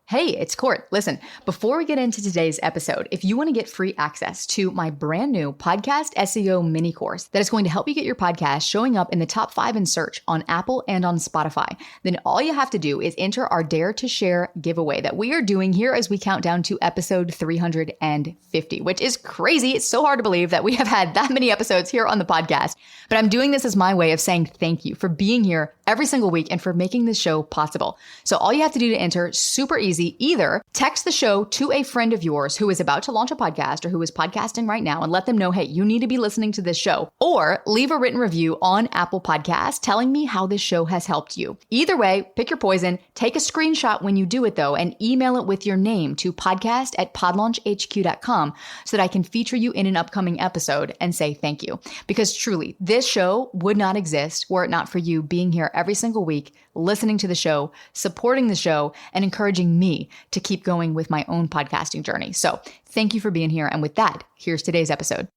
Hey, it's Court. Listen, before we get into today's episode, if you want to get free access to my brand new podcast SEO mini course that is going to help you get your podcast showing up in the top 5 in search on Apple and on Spotify, then all you have to do is enter our Dare to Share giveaway that we are doing here as we count down to episode 350, which is crazy. It's so hard to believe that we have had that many episodes here on the podcast, but I'm doing this as my way of saying thank you for being here every single week and for making this show possible. So all you have to do to enter, super easy. Either text the show to a friend of yours who is about to launch a podcast or who is podcasting right now and let them know, hey, you need to be listening to this show, or leave a written review on Apple Podcasts telling me how this show has helped you. Either way, pick your poison, take a screenshot when you do it though, and email it with your name to podcast@podlaunchhq.com so that I can feature you in an upcoming episode and say thank you. Because truly, this show would not exist were it not for you being here every single week, listening to the show, supporting the show, and encouraging me to keep going with my own podcasting journey. So thank you for being here. And with that, here's today's episode.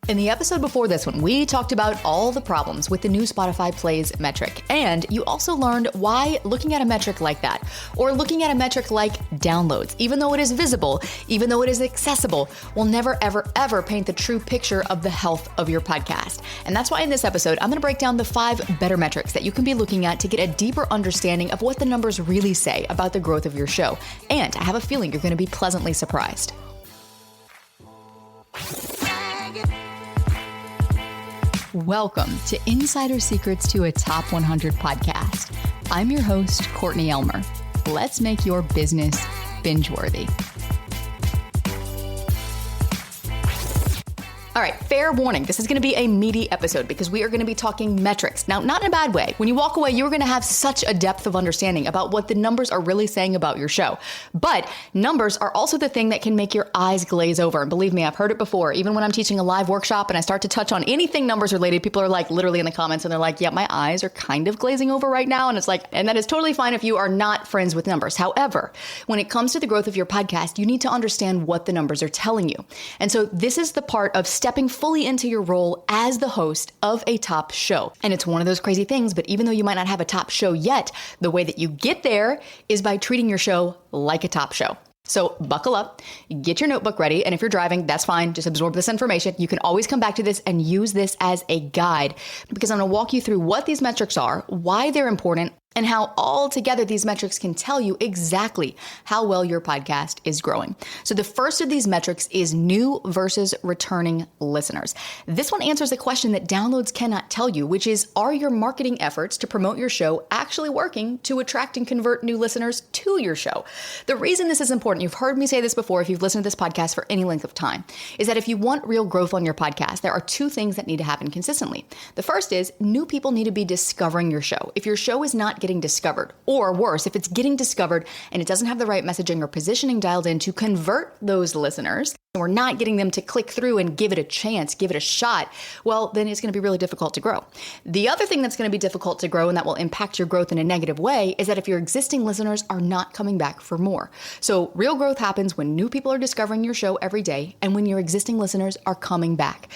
In the episode before this one, we talked about all the problems with the new Spotify plays metric. And you also learned why looking at a metric like that, or looking at a metric like downloads, even though it is visible, even though it is accessible, will never, ever, ever paint the true picture of the health of your podcast. And that's why in this episode, I'm going to break down the 5 better metrics that you can be looking at to get a deeper understanding of what the numbers really say about the growth of your show. And I have a feeling you're going to be pleasantly surprised. Welcome to Insider Secrets to a Top 100 podcast. I'm your host, Courtney Elmer. Let's make your business binge-worthy. All right, fair warning. This is going to be a meaty episode because we are going to be talking metrics. Now, not in a bad way. When you walk away, you're going to have such a depth of understanding about what the numbers are really saying about your show. But numbers are also the thing that can make your eyes glaze over. And believe me, I've heard it before. Even when I'm teaching a live workshop and I start to touch on anything numbers related, people are like literally in the comments and they're like, yeah, my eyes are kind of glazing over right now. And it's like, and that is totally fine if you are not friends with numbers. However, when it comes to the growth of your podcast, you need to understand what the numbers are telling you. And so this is the part of stepping fully into your role as the host of a top show. And it's one of those crazy things, but even though you might not have a top show yet, the way that you get there is by treating your show like a top show. So buckle up, get your notebook ready, and if you're driving, that's fine. Just absorb this information. You can always come back to this and use this as a guide because I'm going to walk you through what these metrics are, why they're important, and how all together these metrics can tell you exactly how well your podcast is growing. So the first of these metrics is new versus returning listeners. This one answers a question that downloads cannot tell you, which is, are your marketing efforts to promote your show actually working to attract and convert new listeners to your show? The reason this is important, you've heard me say this before if you've listened to this podcast for any length of time, is that if you want real growth on your podcast, there are 2 things that need to happen consistently. The first is new people need to be discovering your show. If your show is not getting discovered, or worse, if it's getting discovered and it doesn't have the right messaging or positioning dialed in to convert those listeners, and we're not getting them to click through and give it a chance, give it a shot, well, then it's going to be really difficult to grow. The other thing that's going to be difficult to grow and that will impact your growth in a negative way is that if your existing listeners are not coming back for more. So real growth happens when new people are discovering your show every day and when your existing listeners are coming back.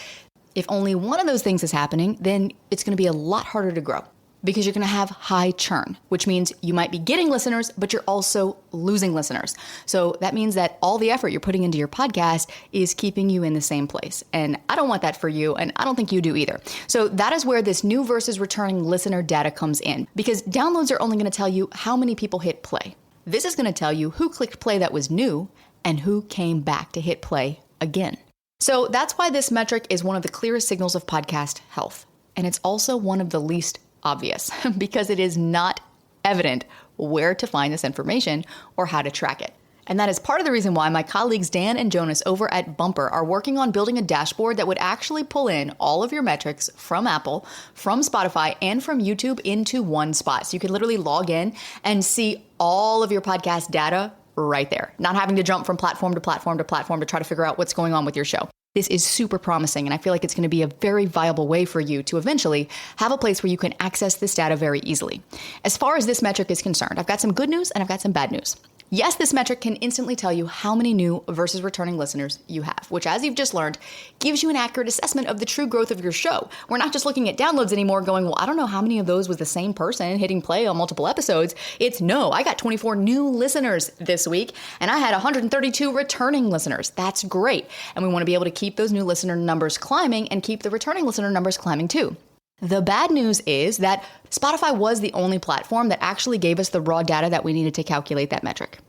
If only one of those things is happening, then it's going to be a lot harder to grow, because you're going to have high churn, which means you might be getting listeners, but you're also losing listeners. So that means that all the effort you're putting into your podcast is keeping you in the same place. And I don't want that for you, and I don't think you do either. So that is where this new versus returning listener data comes in, because downloads are only going to tell you how many people hit play. This is going to tell you who clicked play that was new and who came back to hit play again. So that's why this metric is one of the clearest signals of podcast health. And it's also one of the least obvious because it is not evident where to find this information or how to track it. And that is part of the reason why my colleagues Dan and Jonas over at Bumper are working on building a dashboard that would actually pull in all of your metrics from Apple, from Spotify, and from YouTube into one spot. So you can literally log in and see all of your podcast data right there, not having to jump from platform to platform to platform to try to figure out what's going on with your show. This is super promising, and I feel like it's going to be a very viable way for you to eventually have a place where you can access this data very easily. As far as this metric is concerned, I've got some good news and I've got some bad news. Yes, this metric can instantly tell you how many new versus returning listeners you have, which, as you've just learned, gives you an accurate assessment of the true growth of your show. We're not just looking at downloads anymore going, well, I don't know how many of those was the same person hitting play on multiple episodes. It's no, I got 24 new listeners this week, and I had 132 returning listeners. That's great. And we want to be able to keep those new listener numbers climbing and keep the returning listener numbers climbing too. The bad news is that Spotify was the only platform that actually gave us the raw data that we needed to calculate that metric.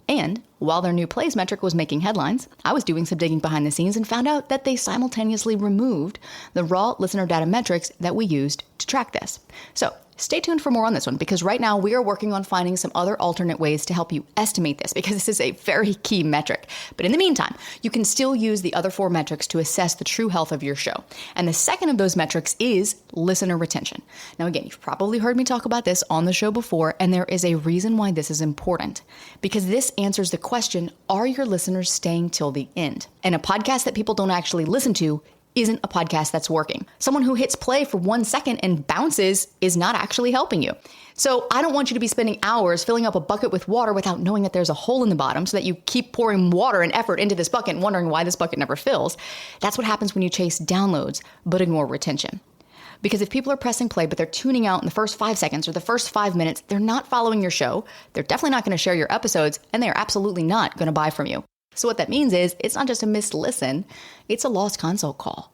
And while their new plays metric was making headlines, I was doing some digging behind the scenes and found out that they simultaneously removed the raw listener data metrics that we used to track this. So stay tuned for more on this one, because right now we are working on finding some other alternate ways to help you estimate this, because this is a very key metric. But in the meantime, you can still use the other 4 metrics to assess the true health of your show. And the second of those metrics is listener retention. Now, again, you've probably heard me talk about this on the show before, and there is a reason why this is important, because this answers the question, are your listeners staying till the end? And a podcast that people don't actually listen to isn't a podcast that's working. Someone who hits play for 1 second and bounces is not actually helping you. So I don't want you to be spending hours filling up a bucket with water without knowing that there's a hole in the bottom, so that you keep pouring water and effort into this bucket and wondering why this bucket never fills. That's what happens when you chase downloads but ignore retention. Because if people are pressing play, but they're tuning out in the first 5 seconds or the first 5 minutes, they're not following your show, they're definitely not going to share your episodes, and they're absolutely not going to buy from you. So what that means is it's not just a missed listen, it's a lost consult call.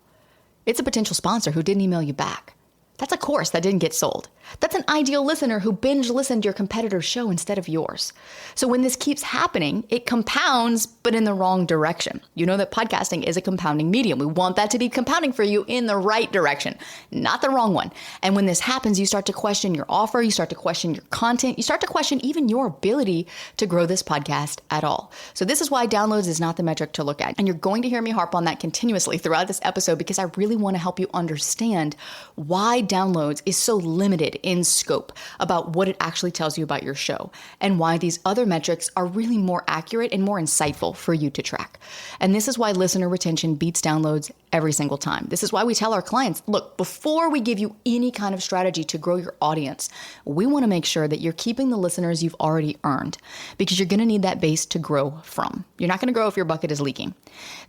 It's a potential sponsor who didn't email you back. That's a course that didn't get sold. That's an ideal listener who binge listened to your competitor's show instead of yours. So when this keeps happening, it compounds, but in the wrong direction. You know that podcasting is a compounding medium. We want that to be compounding for you in the right direction, not the wrong one. And when this happens, you start to question your offer, you start to question your content, you start to question even your ability to grow this podcast at all. So this is why downloads is not the metric to look at. And you're going to hear me harp on that continuously throughout this episode, because I really want to help you understand why downloads is so limited in scope about what it actually tells you about your show, and why these other metrics are really more accurate and more insightful for you to track. And this is why listener retention beats downloads every single time. This is why we tell our clients, look, before we give you any kind of strategy to grow your audience, we want to make sure that you're keeping the listeners you've already earned, because you're going to need that base to grow from. You're not going to grow if your bucket is leaking.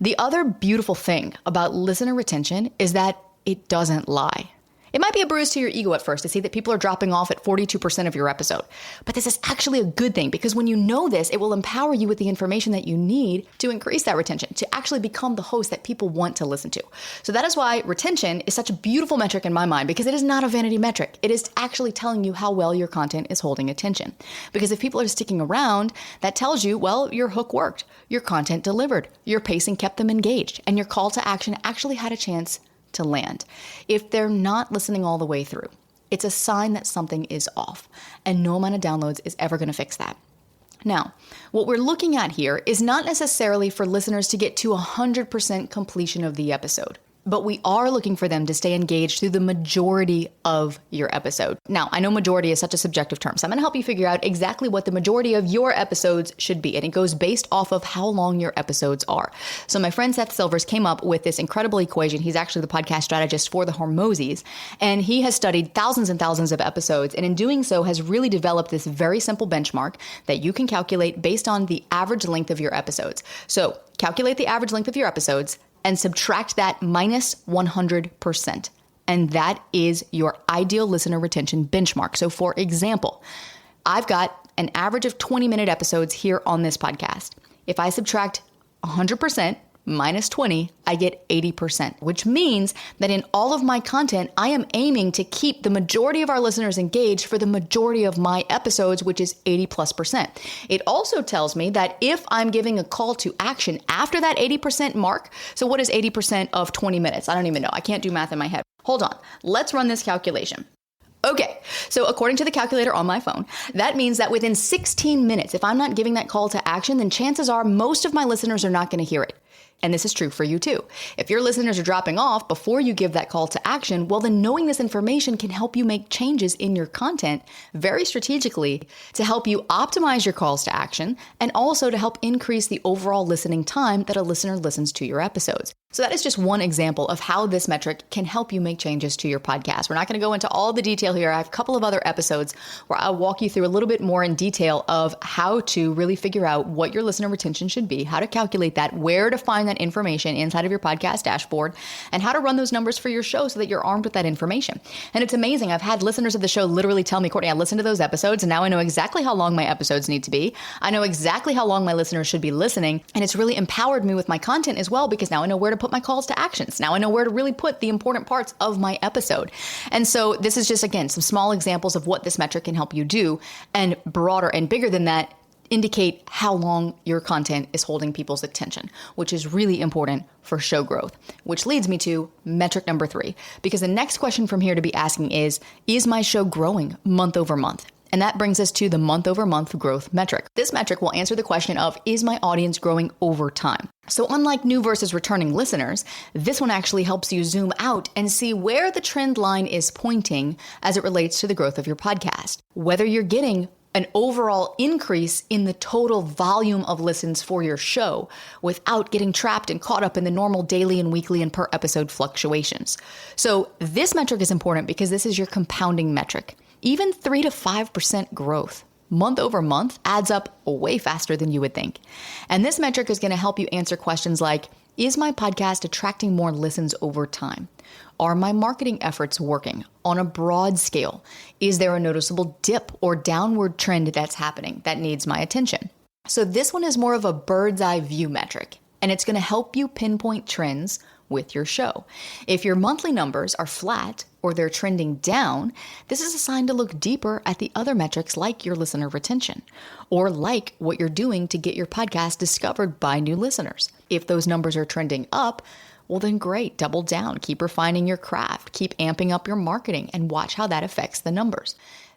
The other beautiful thing about listener retention is that it doesn't lie. It might be a bruise to your ego at first to see that people are dropping off at 42% of your episode. But this is actually a good thing, because when you know this, it will empower you with the information that you need to increase that retention, to actually become the host that people want to listen to. So that is why retention is such a beautiful metric in my mind, because it is not a vanity metric. It is actually telling you how well your content is holding attention. Because if people are sticking around, that tells you, well, your hook worked, your content delivered, your pacing kept them engaged, and your call to action actually had a chance to land. If they're not listening all the way through, it's a sign that something is off, and no amount of downloads is ever going to fix that. Now, what we're looking at here is not necessarily for listeners to get to 100% completion of the episode, but we are looking for them to stay engaged through the majority of your episode. Now, I know majority is such a subjective term, so I'm going to help you figure out exactly what the majority of your episodes should be, and it goes based off of how long your episodes are. So my friend Seth Silvers came up with this incredible equation. He's actually the podcast strategist for the Hormozis, and he has studied thousands and thousands of episodes, and in doing so has really developed this very simple benchmark that you can calculate based on the average length of your episodes. So calculate the average length of your episodes and subtract that minus 100%. And that is your ideal listener retention benchmark. So for example, I've got an average of 20-minute episodes here on this podcast. If I subtract 100% minus 20, I get 80%, which means that in all of my content, I am aiming to keep the majority of our listeners engaged for the majority of my episodes, which is 80+%. It also tells me that if I'm giving a call to action after that 80% mark, so what is 80% of 20 minutes? I don't even know. I can't do math in my head. Hold on. Let's run this calculation. Okay, so according to the calculator on my phone, that means that within 16 minutes, if I'm not giving that call to action, then chances are most of my listeners are not going to hear it. And this is true for you too. If your listeners are dropping off before you give that call to action, well, then knowing this information can help you make changes in your content very strategically to help you optimize your calls to action, and also to help increase the overall listening time that a listener listens to your episodes. So that is just one example of how this metric can help you make changes to your podcast. We're not going to go into all the detail here. I have a couple of other episodes where I'll walk you through a little bit more in detail of how to really figure out what your listener retention should be, how to calculate that, where to find that information inside of your podcast dashboard, and how to run those numbers for your show so that you're armed with that information. And it's amazing. I've had listeners of the show literally tell me, Courtney, I listened to those episodes and now I know exactly how long my episodes need to be. I know exactly how long my listeners should be listening. And it's really empowered me with my content as well, because now I know where to put my calls to actions. Now I know where to really put the important parts of my episode. And so this is just, again, some small examples of what this metric can help you do, and broader and bigger than that, indicate how long your content is holding people's attention, which is really important for show growth, which leads me to metric number 3, because the next question from here to be asking is my show growing month over month? And that brings us to the month-over-month growth metric. This metric will answer the question of, is my audience growing over time? So unlike new versus returning listeners, this one actually helps you zoom out and see where the trend line is pointing as it relates to the growth of your podcast. Whether you're getting an overall increase in the total volume of listens for your show without getting trapped and caught up in the normal daily and weekly and per episode fluctuations. So this metric is important because this is your compounding metric. Even 3 to 5% growth month over month adds up way faster than you would think. And this metric is going to help you answer questions like, is my podcast attracting more listens over time? Are my marketing efforts working on a broad scale? Is there a noticeable dip or downward trend that's happening that needs my attention? So this one is more of a bird's eye view metric, and it's going to help you pinpoint trends with your show. If your monthly numbers are flat or they're trending down, this is a sign to look deeper at the other metrics like your listener retention, or like what you're doing to get your podcast discovered by new listeners. If those numbers are trending up, well then great, double down, keep refining your craft, keep amping up your marketing, and watch how that affects the numbers.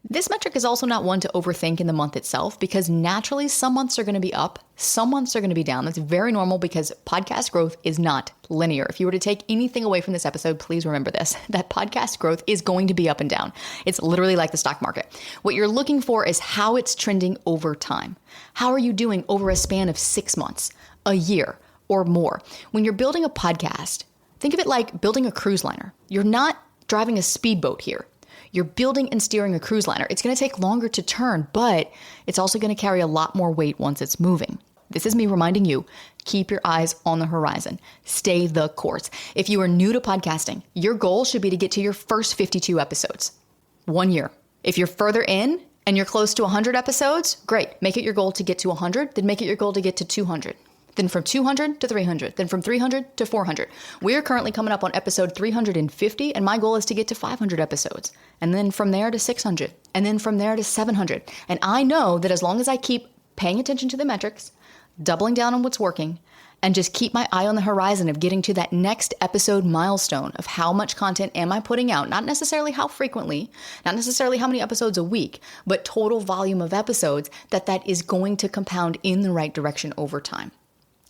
This metric is also not one to overthink in the month itself, because naturally some months are going to be up, some months are going to be down. That's very normal because podcast growth is not linear. If you were to take anything away from this episode, please remember this, that podcast growth is going to be up and down. It's literally like the stock market. What you're looking for is how it's trending over time. How are you doing over a span of 6 months, a year, or more? When you're building a podcast, think of it like building a cruise liner. You're not driving a speedboat here. You're building and steering a cruise liner. It's going to take longer to turn, but it's also going to carry a lot more weight once it's moving. This is me reminding you, keep your eyes on the horizon. Stay the course. If you are new to podcasting, your goal should be to get to your first 52 episodes. 1 year. If you're further in and you're close to 100 episodes, great. Make it your goal to get to 100, then make it your goal to get to 200. Then from 200 to 300, then from 300 to 400. We are currently coming up on episode 350, and my goal is to get to 500 episodes. And then from there to 600, and then from there to 700. And I know that as long as I keep paying attention to the metrics, doubling down on what's working, and just keep my eye on the horizon of getting to that next episode milestone of how much content am I putting out, not necessarily how frequently, not necessarily how many episodes a week, but total volume of episodes, that is going to compound in the right direction over time.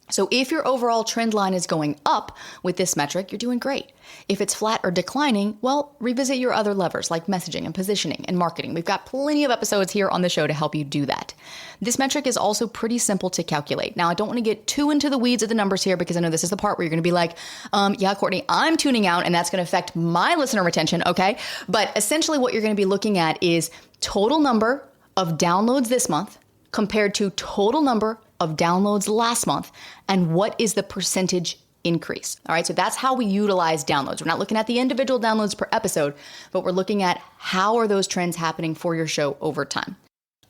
So if your overall trend line is going up with this metric, you're doing great. If it's flat or declining, well, revisit your other levers like messaging and positioning and marketing. We've got plenty of episodes here on the show to help you do that. This metric is also pretty simple to calculate. Now, I don't want to get too into the weeds of the numbers here because I know this is the part where you're going to be like, yeah, Courtney, I'm tuning out and that's going to affect my listener retention, okay? But essentially what you're going to be looking at is total number of downloads this month compared to total number of downloads last month, and what is the percentage increase. All right, so that's how we utilize downloads. We're not looking at the individual downloads per episode, but we're looking at how are those trends happening for your show over time.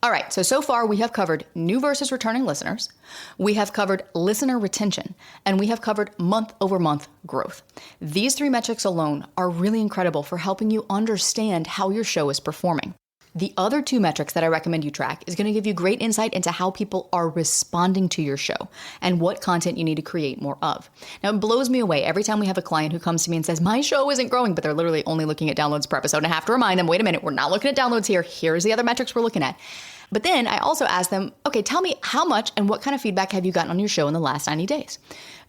All right, so far we have covered new versus returning listeners, we have covered listener retention, and we have covered month over month growth. These 3 metrics alone are really incredible for helping you understand how your show is performing. The other 2 metrics that I recommend you track is going to give you great insight into how people are responding to your show and what content you need to create more of. Now, it blows me away every time we have a client who comes to me and says, my show isn't growing, but they're literally only looking at downloads per episode. And I have to remind them, wait a minute, we're not looking at downloads here. Here's the other metrics we're looking at. But then I also ask them, okay, tell me how much and what kind of feedback have you gotten on your show in the last 90 days?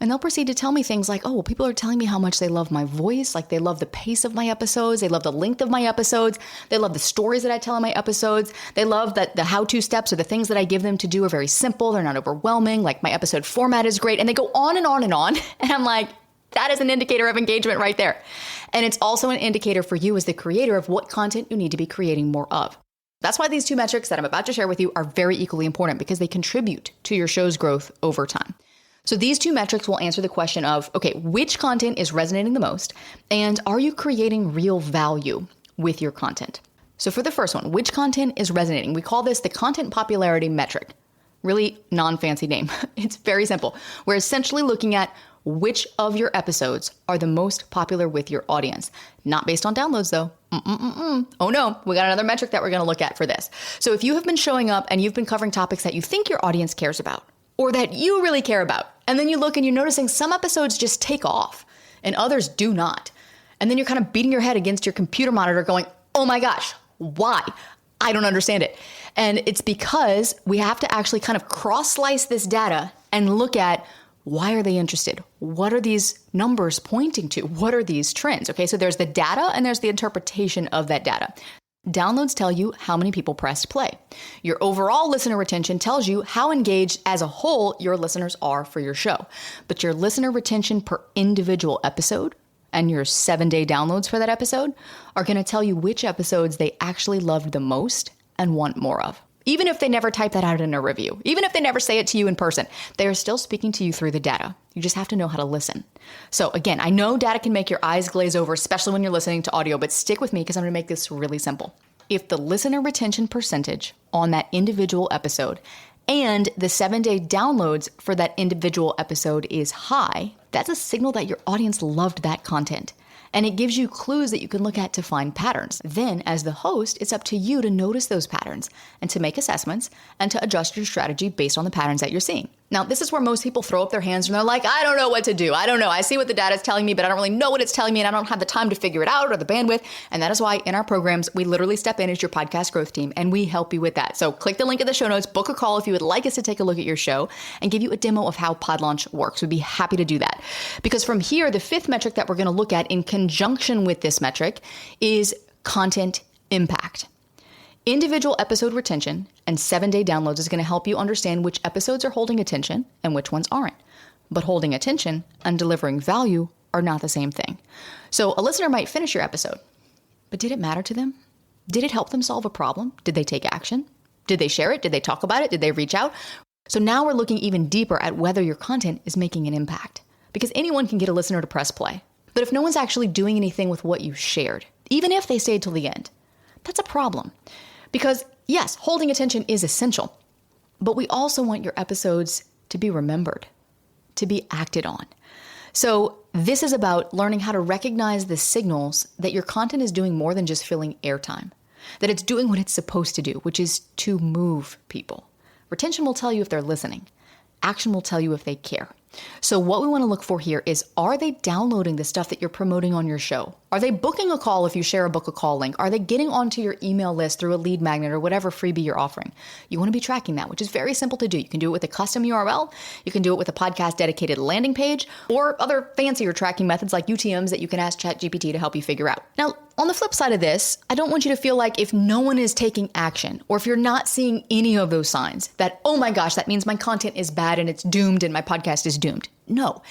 And they'll proceed to tell me things like, oh, well, people are telling me how much they love my voice, like they love the pace of my episodes, they love the length of my episodes, they love the stories that I tell in my episodes, they love that the how-to steps or the things that I give them to do are very simple, they're not overwhelming, like my episode format is great, and they go on and on and on. And I'm like, That is an indicator of engagement right there. And it's also an indicator for you as the creator of what content you need to be creating more of. That's why these two metrics that I'm about to share with you are very equally important, because they contribute to your show's growth over time. So these two metrics will answer the question of, okay, which content is resonating the most, and are you creating real value with your content? So for the first one, which content is resonating? We call this the content popularity metric. Really non-fancy name. It's very simple. We're essentially looking at which of your episodes are the most popular with your audience. Not based on downloads though. Oh no, we got another metric that we're gonna look at for this. So if you have been showing up and you've been covering topics that you think your audience cares about, or that you really care about, and then you look and you're noticing some episodes just take off and others do not. And then you're kind of beating your head against your computer monitor going, oh my gosh, why? I don't understand it. And it's because we have to actually kind of cross-slice this data and look at, why are they interested? What are these numbers pointing to? What are these trends? Okay, so there's the data and there's the interpretation of that data. Downloads tell you how many people pressed play. Your overall listener retention tells you how engaged as a whole your listeners are for your show. But your listener retention per individual episode and your 7-day downloads for that episode are going to tell you which episodes they actually loved the most and want more of. Even if they never type that out in a review, even if they never say it to you in person, they are still speaking to you through the data. You just have to know how to listen. So again, I know data can make your eyes glaze over, especially when you're listening to audio, but stick with me because I'm going to make this really simple. If the listener retention percentage on that individual episode and the 7-day downloads for that individual episode is high, that's a signal that your audience loved that content. And it gives you clues that you can look at to find patterns. Then, as the host, it's up to you to notice those patterns and to make assessments and to adjust your strategy based on the patterns that you're seeing. Now, this is where most people throw up their hands and they're like, I don't know what to do. I don't know. I see what the data is telling me, but I don't really know what it's telling me, and I don't have the time to figure it out or the bandwidth. And that is why in our programs, we literally step in as your podcast growth team and we help you with that. So click the link in the show notes, book a call if you would like us to take a look at your show and give you a demo of how Pod Launch works. We'd be happy to do that. Because from here, the fifth metric that we're going to look at in conjunction with this metric is content impact. Individual episode retention and 7-day downloads is going to help you understand which episodes are holding attention and which ones aren't. But holding attention and delivering value are not the same thing. So a listener might finish your episode, but did it matter to them? Did it help them solve a problem? Did they take action? Did they share it? Did they talk about it? Did they reach out? So now we're looking even deeper at whether your content is making an impact, because anyone can get a listener to press play. But if no one's actually doing anything with what you shared, even if they stayed till the end, that's a problem. Because yes, holding attention is essential, but we also want your episodes to be remembered, to be acted on. So this is about learning how to recognize the signals that your content is doing more than just filling airtime, that it's doing what it's supposed to do, which is to move people. Retention will tell you if they're listening. Action will tell you if they care. So what we want to look for here is, are they downloading the stuff that you're promoting on your show? Are they booking a call if you share a book a call link? Are they getting onto your email list through a lead magnet or whatever freebie you're offering? You want to be tracking that, which is very simple to do. You can do it with a custom URL. You can do it with a podcast dedicated landing page or other fancier tracking methods like UTMs that you can ask ChatGPT to help you figure out. Now, on the flip side of this, I don't want you to feel like if no one is taking action or if you're not seeing any of those signs that, oh my gosh, that means my content is bad and it's doomed and my podcast is doomed. No,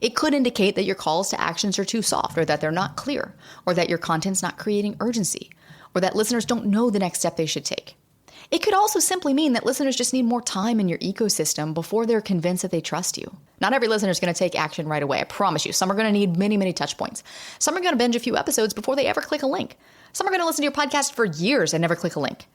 it could indicate that your calls to actions are too soft or that they're not clear or that your content's not creating urgency or that listeners don't know the next step they should take. It could also simply mean that listeners just need more time in your ecosystem before they're convinced that they trust you. Not every listener is going to take action right away, I promise you. Some are going to need many, many touch points. Some are going to binge a few episodes before they ever click a link. Some are going to listen to your podcast for years and never click a link.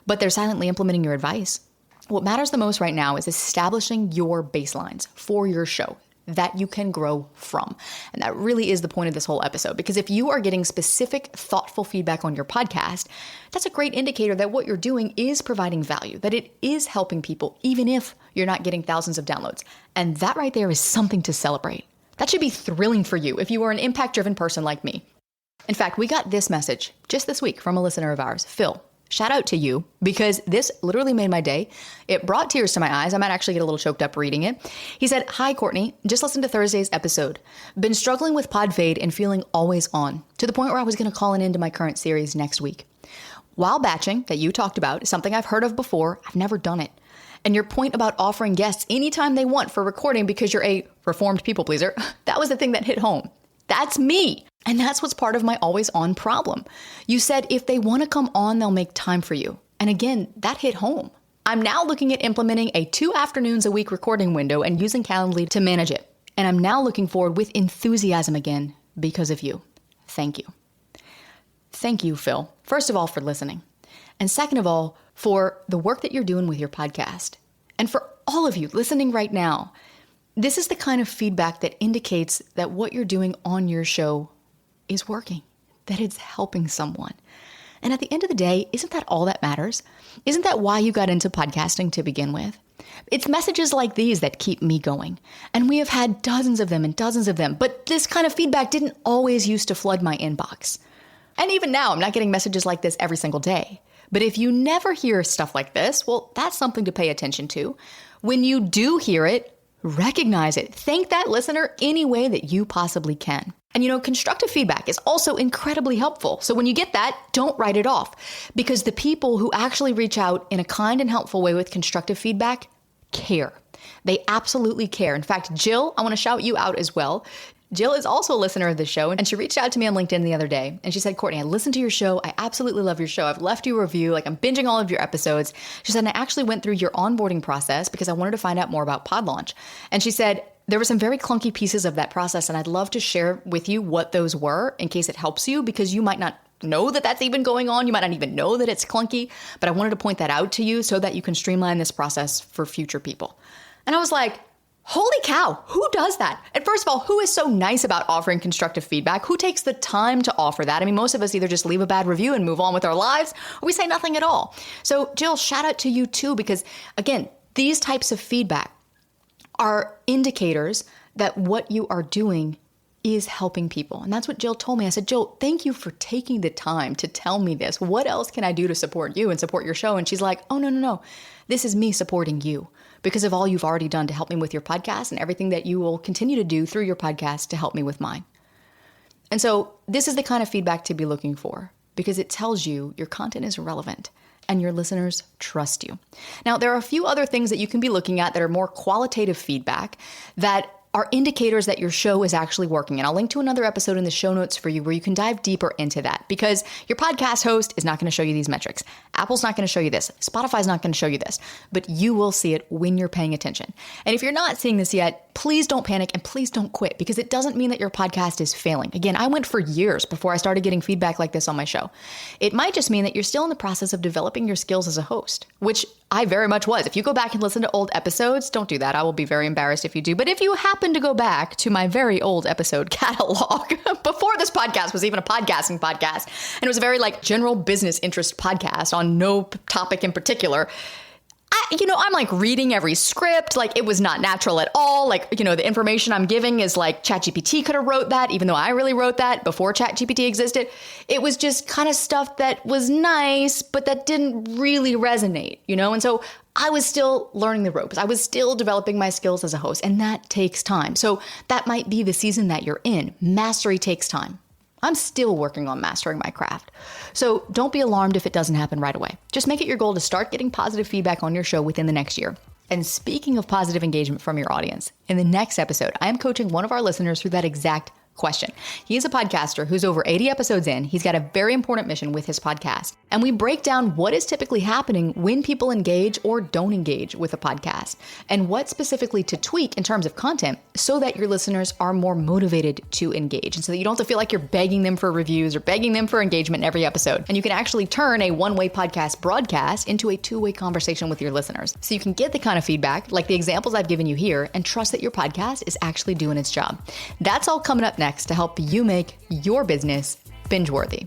But they're silently implementing your advice. What matters the most right now is establishing your baselines for your show that you can grow from. And that really is the point of this whole episode, because if you are getting specific, thoughtful feedback on your podcast, that's a great indicator that what you're doing is providing value, that it is helping people, even if you're not getting thousands of downloads. And that right there is something to celebrate. That should be thrilling for you if you are an impact-driven person like me. In fact, we got this message just this week from a listener of ours, Phil. Shout out to you, because this literally made my day. It brought tears to my eyes. I might actually get a little choked up reading it. He said, "Hi, Courtney. Just listened to Thursday's episode. Been struggling with pod fade and feeling always on, to the point where I was going to call an end to my current series next week. While batching, that you talked about, is something I've heard of before. I've never done it. And your point about offering guests anytime they want for recording because you're a performed people pleaser, that was the thing that hit home. That's me. And that's what's part of my always on problem. You said if they want to come on, they'll make time for you. And again, that hit home. I'm now looking at implementing a 2 afternoons a week recording window and using Calendly to manage it. And I'm now looking forward with enthusiasm again because of you. Thank you. Thank you, Phil. First of all, for listening. And second of all, for the work that you're doing with your podcast. And for all of you listening right now, this is the kind of feedback that indicates that what you're doing on your show is working, that it's helping someone. And at the end of the day, isn't that all that matters? Isn't that why you got into podcasting to begin with? It's messages like these that keep me going. And we have had dozens of them and dozens of them, but this kind of feedback didn't always used to flood my inbox. And even now, I'm not getting messages like this every single day. But if you never hear stuff like this, well, that's something to pay attention to. When you do hear it, recognize it. Thank that listener any way that you possibly can. And constructive feedback is also incredibly helpful. So when you get that, don't write it off, because the people who actually reach out in a kind and helpful way with constructive feedback care. They absolutely care. In fact, Jill, I want to shout you out as well. Jill is also a listener of the show, and she reached out to me on LinkedIn the other day, and she said, Courtney, I listened to your show. I absolutely love your show. I've left you a review. I'm binging all of your episodes. She said, and I actually went through your onboarding process because I wanted to find out more about Pod Launch. And she said, there were some very clunky pieces of that process, and I'd love to share with you what those were in case it helps you, because you might not know that that's even going on. You might not even know that it's clunky, but I wanted to point that out to you so that you can streamline this process for future people. And I was like, holy cow, who does that? And first of all, who is so nice about offering constructive feedback? Who takes the time to offer that? I mean, most of us either just leave a bad review and move on with our lives, or we say nothing at all. So Jill, shout out to you too, because again, these types of feedback are indicators that what you are doing is helping people. And that's what Jill told me. I said, Jill, thank you for taking the time to tell me this. What else can I do to support you and support your show? And she's like, oh, no. This is me supporting you because of all you've already done to help me with your podcast and everything that you will continue to do through your podcast to help me with mine. And so this is the kind of feedback to be looking for, because it tells you your content is relevant and your listeners trust you. Now, there are a few other things that you can be looking at that are more qualitative feedback that are indicators that your show is actually working. And I'll link to another episode in the show notes for you where you can dive deeper into that, because your podcast host is not going to show you these metrics. Apple's not going to show you this. Spotify's not going to show you this, but you will see it when you're paying attention. And if you're not seeing this yet, please don't panic and please don't quit, because it doesn't mean that your podcast is failing. Again, I went for years before I started getting feedback like this on my show. It might just mean that you're still in the process of developing your skills as a host, which I very much was. If you go back and listen to old episodes, don't do that. I will be very embarrassed if you do. But if you happen to go back to my very old episode catalog, before this podcast was even a podcasting podcast, and it was a very general business interest podcast on no topic in particular, I'm reading every script. It was not natural at all. The information I'm giving is ChatGPT could have wrote that, even though I really wrote that before ChatGPT existed. It was just kind of stuff that was nice, but that didn't really resonate, And so I was still learning the ropes. I was still developing my skills as a host, and that takes time. So that might be the season that you're in. Mastery takes time. I'm still working on mastering my craft. So don't be alarmed if it doesn't happen right away. Just make it your goal to start getting positive feedback on your show within the next year. And speaking of positive engagement from your audience, in the next episode, I am coaching one of our listeners through that exact question. He is a podcaster who's over 80 episodes in. He's got a very important mission with his podcast. And we break down what is typically happening when people engage or don't engage with a podcast, and what specifically to tweak in terms of content so that your listeners are more motivated to engage, and so that you don't have to feel like you're begging them for reviews or begging them for engagement in every episode. And you can actually turn a one-way podcast broadcast into a two-way conversation with your listeners. So you can get the kind of feedback like the examples I've given you here and trust that your podcast is actually doing its job. That's all coming up next to help you make your business binge-worthy.